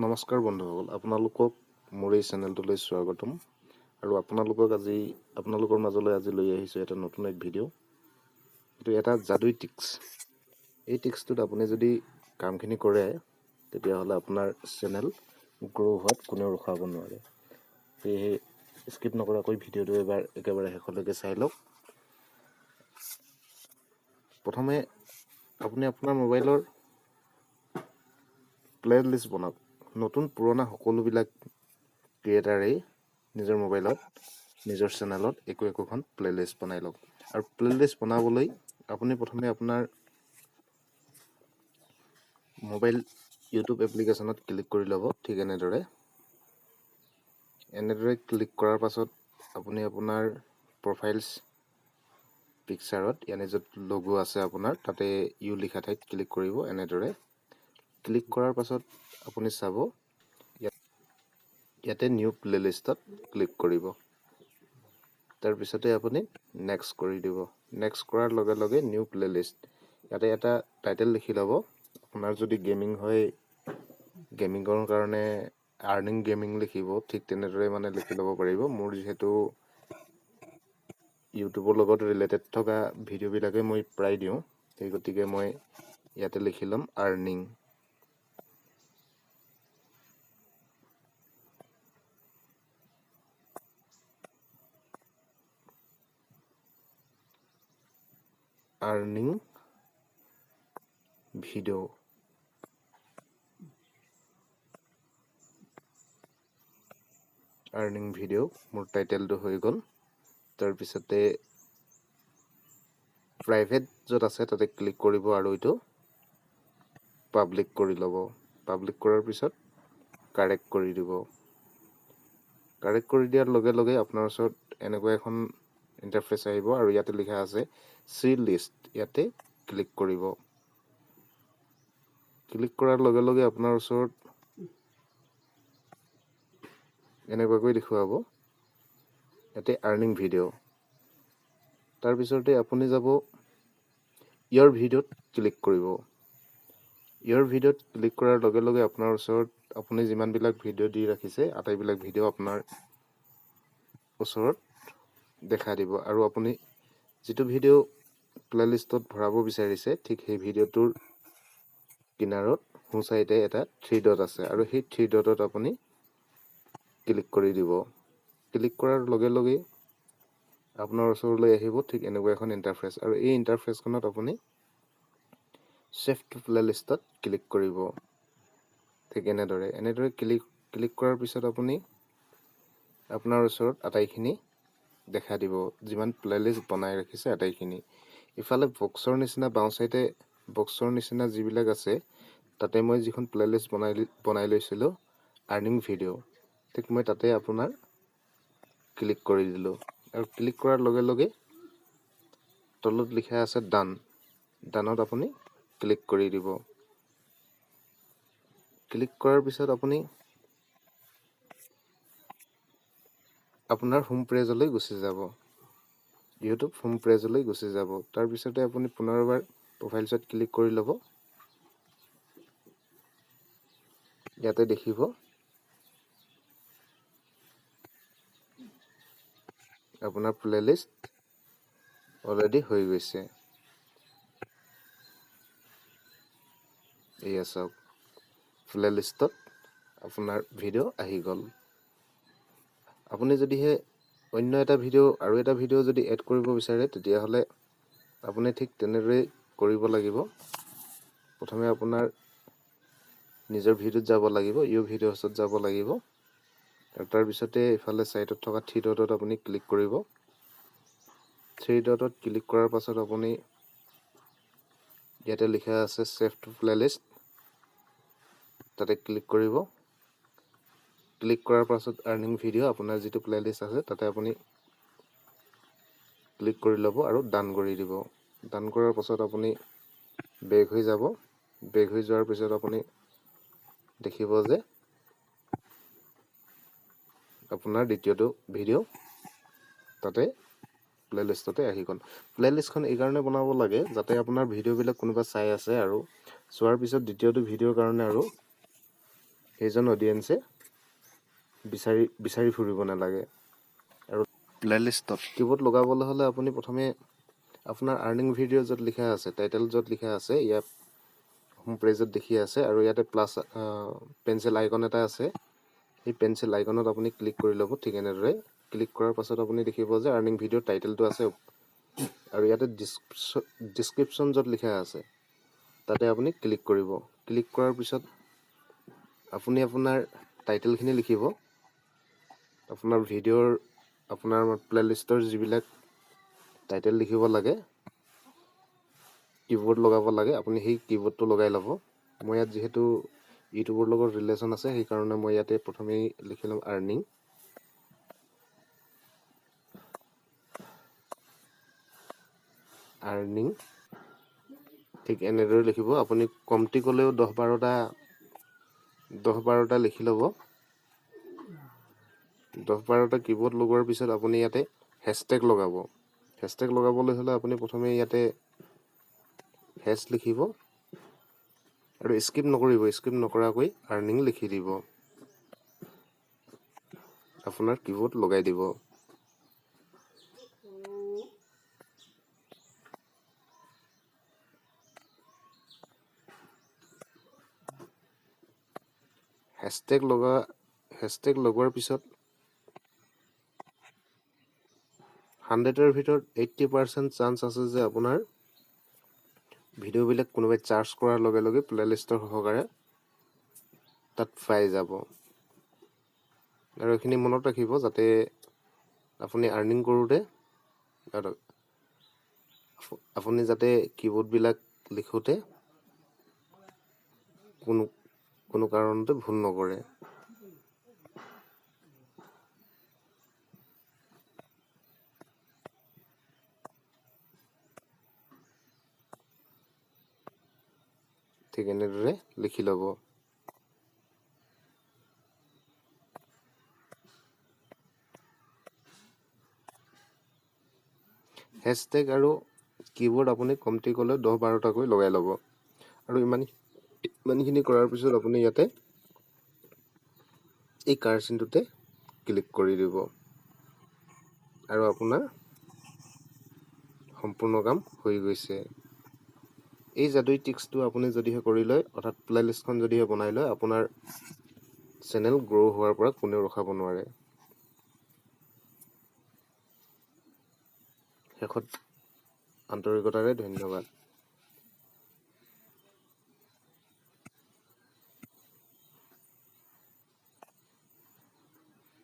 নমস্কাৰ বন্ধুসকল, আপোনালোকক মোৰ এই চেনেলটোলৈ স্বাগতম। আৰু আপোনালোকৰ মাজলৈ আজি লৈ আহিছোঁ এটা নতুন এক ভিডিঅ'। এইটো এটা যাদুই টিক্স। এই টিক্সটোত আপুনি যদি কামখিনি কৰে তেতিয়াহ'লে আপোনাৰ চেনেল গ্ৰ' হোৱাত কোনেও ৰখাব নোৱাৰে। সেয়েহে স্কিপ নকৰাকৈ ভিডিঅ'টো একেবাৰে শেষলৈকে চাই লওক। প্ৰথমে আপুনি আপোনাৰ মোবাইলৰ প্লে লিষ্ট বনাওক। নতুন পুৰণা সকলোবিলাক ক্ৰিয়েটাৰেই নিজৰ মোবাইলত নিজৰ চেনেলত একোখন প্লে লিষ্ট বনাই লওক। আৰু প্লে লিষ্ট বনাবলৈ আপুনি প্ৰথমে আপোনাৰ মোবাইল ইউটিউব এপ্লিকেশ্যনত ক্লিক কৰি ল'ব। ঠিক এনেদৰে ক্লিক কৰাৰ পাছত আপুনি আপোনাৰ প্ৰফাইলছ পিকচাৰত য'ত লগো আছে আপোনাৰ তাতে ইউ লিখা ঠাইত ক্লিক কৰিব। এনেদৰে ক্লিক কৰাৰ পাছত আপুনি চাব ইয়াতে নিউ প্লে লিষ্টত ক্লিক কৰিব। তাৰপিছতে আপুনি নেক্সট কৰি দিব। নেক্সট কৰাৰ লগে লগে নিউ প্লে লিষ্ট ইয়াতে এটা টাইটেল লিখি ল'ব। আপোনাৰ যদি গেমিং হয় গেমিঙৰ কাৰণে আৰ্নিং গেমিং লিখিব। ঠিক তেনেদৰে লিখি ল'ব পাৰিব। মোৰ যিহেতু ইউটিউবৰ লগত ৰিলেটেড থকা ভিডিঅ'বিলাকে মই প্ৰায় দিওঁ, সেই গতিকে মই ইয়াতে লিখি ল'ম earning. Earning video'. Earning video' মোৰ টাইটেলটো হৈ গ'ল। তাৰপিছতে প্ৰাইভেট য'ত আছে তাতে ক্লিক কৰিব আৰু এইটো পাব্লিক কৰি ল'ব। পাব্লিক কৰাৰ পিছত কাৰেক্ট কৰি দিব। কাৰেক্ট কৰি দিয়াৰ লগে লগে আপোনাৰ ওচৰত এনেকুৱা এখন ইণ্টাৰফেচ আহিব আৰু ইয়াতে লিখা আছে চি লিষ্ট। ইয়াতে ক্লিক কৰিব। ক্লিক কৰাৰ লগে লগে আপোনাৰ ওচৰত এনেকুৱাকৈ দেখুৱাব ইয়াতে আৰ্নিং ভিডিঅ'। তাৰপিছতে আপুনি যাব ইয়াৰ ভিডিঅ'ত ক্লিক কৰিব। ইয়াৰ ভিডিঅ'ত ক্লিক কৰাৰ লগে লগে আপোনাৰ ওচৰত আপুনি যিমানবিলাক ভিডিঅ' দি ৰাখিছে আটাইবিলাক ভিডিঅ' আপোনাৰ ওচৰত দেখা দিব। আৰু আপুনি যিটো ভিডিঅ' প্লে লিষ্টত ভৰাব বিচাৰিছে ঠিক সেই ভিডিঅ'টোৰ কিনাৰত সোঁ চাইডে এটা 3 ডট আছে আৰু সেই 3 ডটত আপুনি ক্লিক কৰি দিব। ক্লিক কৰাৰ লগে লগে আপোনাৰ ওচৰলৈ আহিব ঠিক এনেকুৱা এখন ইণ্টাৰফেচ। আৰু এই ইণ্টাৰফেচখনত আপুনি চেভ টু প্লে লিষ্টত ক্লিক কৰিব। ঠিক এনেদৰে ক্লিক কৰাৰ পিছত আপুনি আপোনাৰ ওচৰত আটাইখিনি দেখা দিব, যিমান প্লে লিষ্ট বনাই ৰাখিছে আটাইখিনি। ইফালে বক্সৰ নিচিনা বাওঁ চাইডে বক্সৰ নিচিনা যিবিলাক আছে তাতে মই যিখন প্লে লিষ্ট বনাই লৈছিলোঁ আৰ্নিং ভিডিঅ', ঠিক মই তাতে আপোনাৰ ক্লিক কৰি দিলোঁ। আৰু ক্লিক কৰাৰ লগে লগে তলত লিখা আছে ডান। ডানত আপুনি ক্লিক কৰি দিব। ক্লিক কৰাৰ পিছত আপুনি আপোনাৰ হোম পেজলৈ গুচি যাব। ইউটিউব হোম পেজলৈ গুচি যাব। তাৰপিছতে আপুনি পুনৰবাৰ প্ৰফাইলছত ক্লিক কৰি ল'ব। ইয়াতে দেখিব আপোনাৰ প্লে লিষ্ট অলৰেডি হৈ গৈছে। এয়া চাওক, প্লে লিষ্টত আপোনাৰ ভিডিঅ' আহি গ'ল। আপুনি যদিহে অন্য এটা ভিডিঅ' যদি এড কৰিব বিচাৰে তেতিয়াহ'লে আপুনি ঠিক তেনেদৰেই কৰিব লাগিব। প্ৰথমে আপোনাৰ নিজৰ ভিডিঅ'ত যাব লাগিব, ভিডিঅ'ছত যাব লাগিব। আৰু তাৰপিছতে ইফালে চাইডত থকা 3 ডটত আপুনি ক্লিক কৰিব। 3 ডটত ক্লিক কৰাৰ পাছত আপুনি ইয়াতে লিখা আছে চেভ টু প্লে লিষ্ট, তাতে ক্লিক কৰিব। ক্লিক কৰাৰ পাছত আৰ্নিং ভিডিঅ' আপোনাৰ যিটো প্লে লিষ্ট আছে তাতে আপুনি ক্লিক কৰি ল'ব আৰু ডান কৰি দিব। ডান কৰাৰ পাছত আপুনি বেক হৈ যাব। বেক হৈ যোৱাৰ পিছত আপুনি দেখিব যে আপোনাৰ দ্বিতীয়টো ভিডিঅ' তাতে প্লে লিষ্টতে আহি গ'ল। প্লে লিষ্টখন এইকাৰণে বনাব লাগে যাতে আপোনাৰ ভিডিঅ'বিলাক কোনোবা চাই আছে আৰু চোৱাৰ পিছত দ্বিতীয়টো ভিডিঅ'ৰ কাৰণে আৰু সেইজন অডিয়েন্সে বিচাৰি ফুৰিব নালাগে। আৰু প্লেলিষ্টত কিবোৰ্ড লগাবলৈ হ'লে আপুনি প্ৰথমে আপোনাৰ আৰ্নিং ভিডিঅ' য'ত লিখা আছে, টাইটেল য'ত লিখা আছে, ইয়াত হোম পেজত দেখি আছে আৰু ইয়াতে প্লাছ পেঞ্চিল আইকন এটা আছে। সেই পেঞ্চিল আইকনত আপুনি ক্লিক কৰি ল'ব। ঠিক এনেদৰে ক্লিক কৰাৰ পাছত আপুনি দেখিব যে আৰ্নিং ভিডিঅ'ৰ টাইটেলটো আছে আৰু ইয়াতে ডিছক্ৰিপশ্যন য'ত লিখা আছে তাতে আপুনি ক্লিক কৰিব। ক্লিক কৰাৰ পিছত আপুনি আপোনাৰ টাইটেলখিনি লিখিব। আপোনাৰ ভিডিঅ'ৰ আপোনাৰ প্লেলিষ্টৰ যিবিলাক টাইটেল লিখিব লাগে, কিবোৰ্ড লগাব লাগে, আপুনি সেই কিবোৰ্ডটো লগাই ল'ব। মই ইয়াত যিহেতু ইউটিউবৰ লগত ৰিলেশ্যন আছে সেইকাৰণে মই ইয়াতে প্ৰথমেই লিখি ল'ম আৰ্নিং। ঠিক এনেদৰে লিখিব। আপুনি কমটি ক'লেও 10-12টা লিখি ল'ব। 10-12টা কিবোৰ্ড লগোৱাৰ পিছত আপুনি ইয়াতে হেছটেগ লগাব। হেছটেগ লগাবলৈ হ'লে আপুনি প্ৰথমে ইয়াতে হেছ লিখিব আৰু স্কিপ নকৰিব। স্কিপ নকৰাকৈ আৰ্নিং লিখি দিব। আপোনাৰ কিবোৰ্ড লগাই দিব। হেছটেগ লগোৱাৰ পিছত 100ৰ ভিতৰত 80% চান্স আছে যে আপোনাৰ ভিডিঅ'বিলাক কোনোবাই চাৰ্জ কৰাৰ লগে লগে প্লেলিষ্টৰ সহকাৰে তাত পাই যাব। আৰু এইখিনি মনত ৰাখিব যাতে আপুনি আৰ্নিং কৰোঁতে আপুনি যাতে কিবোৰ্ডবিলাক লিখোঁতে কোনো কাৰণতে ভুল নকৰে। ঠিক এনেদৰে লিখি ল'ব। হেছটেগ আৰু কিবোৰ্ড আপুনি কমটি ক'লে 10-12টাকৈ লগাই ল'ব। আৰু ইমানখিনি কৰাৰ পিছত আপুনি ইয়াতে এই কাৰ চিনটোতে ক্লিক কৰি দিব আৰু আপোনাৰ সম্পূৰ্ণ কাম হৈ গৈছে। এই যাদুই টিক্সটো আপুনি যদিহে কৰি লয়, অৰ্থাৎ প্লেলিষ্টখন যদিহে বনাই লয়, আপোনাৰ চেনেল গ্ৰ' হোৱাৰ পৰা কোনেও ৰখাব নোৱাৰে। শেষত আন্তৰিকতাৰে ধন্যবাদ।